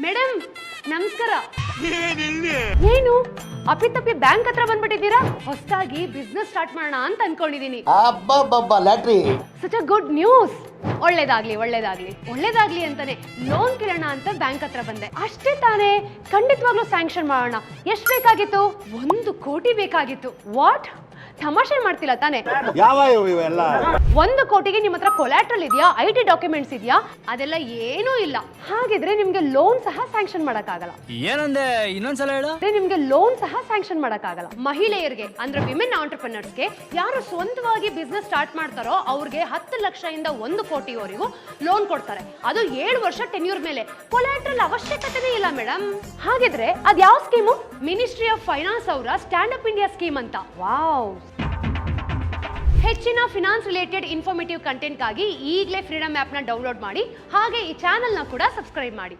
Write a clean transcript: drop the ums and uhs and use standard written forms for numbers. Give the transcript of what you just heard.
Madam ನಮಸ್ಕಾರ. ಏನು ಅಪ್ಪಿತಪ್ಪಿ bank ಹತ್ರ ಬಂದ್ಬಿಟ್ಟಿದ್ದೀರಾ? ಹೊಸದಾಗಿ ಬಿಸ್ನೆಸ್ ಸ್ಟಾರ್ಟ್ ಮಾಡೋಣ ಅಂತ ಅನ್ಕೊಂಡಿದೀನಿ. ಅಬ್ಬಬ್ಬಬ್ಬ lottery. Such a good news. ಒಳ್ಳೇದಾಗ್ಲಿ ಒಳ್ಳೇದಾಗ್ಲಿ ಒಳ್ಳೇದಾಗ್ಲಿ ಅಂತಾನೆ ಲೋನ್ ಕೇಳೋಣ ಅಂತ ಬ್ಯಾಂಕ್ ಹತ್ರ ಬಂದೆ. ಅಷ್ಟೇ ತಾನೇ, ಖಂಡಿತವಾಗ್ಲೂ ಸ್ಯಾಂಕ್ಷನ್ ಮಾಡೋಣ. ಎಷ್ಟು ಬೇಕಾಗಿತ್ತು? 1 ಕೋಟಿ ಬೇಕಾಗಿತ್ತು. ವಾಟ್? ತಮಾಷೆ ಮಾಡ್ತಿಲ್ಲ ತಾನೆ? ಯಾವ ಇವೆಲ್ಲ? 1 ಕೋಟಿಗೆ ನಿಮ್ಮ ಹತ್ರ ಕೊಲ್ಯಾಟ್ರಲ್ ಇದೆಯಾ? IT ಡಾಕ್ಯುಮೆಂಟ್ಸ್ ಇದೆಯಾ? ಅದೆಲ್ಲ ಏನೂ ಇಲ್ಲ. ಹಾಗಿದ್ರೆ ನಿಮ್ಗೆ ಲೋನ್ ಸಹ ಸ್ಯಾಂಕ್ಷನ್ ಮಾಡಕ್ಕಾಗಲ್ಲ. ಏನಂದೆ? ಇನ್ನೊಂದ್ಸಲ ಹೇಳು. ನಿಮ್ಗೆ ಲೋನ್ ಸಹ ಸ್ಯಾಂಕ್ಷನ್ ಮಾಡಕ್ಕಾಗಲ್ಲ. ಮಹಿಳೆಯರಿಗೆ ಅಂದ್ರೆ ವಿಮೆನ್ ಆಂಟರ್ಪ್ರಿನರ್ಸ್ಗೆ ಯಾರು ಸ್ವಂತವಾಗಿ ಬಿಸ್ನೆಸ್ ಸ್ಟಾರ್ಟ್ ಮಾಡ್ತಾರೋ ಅವ್ರಿಗೆ 10 ಲಕ್ಷದಿಂದ 1 ಕೋಟಿವರೆಗೂ ಲೋನ್ ಕೊಡ್ತಾರೆ. ಅದು 7 ವರ್ಷ ಟೆನ್ಯೂರ್ ಮೇಲೆ. ಕೊಲ್ಯಾಟ್ರಲ್ ಅವಶ್ಯಕತೆನೇ ಇಲ್ಲ ಮೇಡಮ್. ಹಾಗಿದ್ರೆ ಅದ್ ಯಾವ ಸ್ಕೀಮು? ಮಿನಿಸ್ಟ್ರಿ ಆಫ್ ಫೈನಾನ್ಸ್ ಅವರ ಸ್ಟ್ಯಾಂಡ್ ಅಪ್ ಇಂಡಿಯಾ ಸ್ಕೀಮ್ ಅಂತ. ವಾವ್. ಹೆಚ್ಚಿನ ಫಿನಾನ್ಸ್ ರಿಲೇಟೆಡ್ ಇನ್ಫಾರ್ಮೇಟಿವ್ ಕಂಟೆಂಟ್ಗಾಗಿ ಈಗಲೇ ಫ್ರೀಡಮ್ ಆ್ಯಪ್ನ ಡೌನ್ಲೋಡ್ ಮಾಡಿ. ಹಾಗೆ ಈ ಚಾನೆಲ್ನ ಕೂಡ ಸಬ್ಸ್ಕ್ರೈಬ್ ಮಾಡಿ.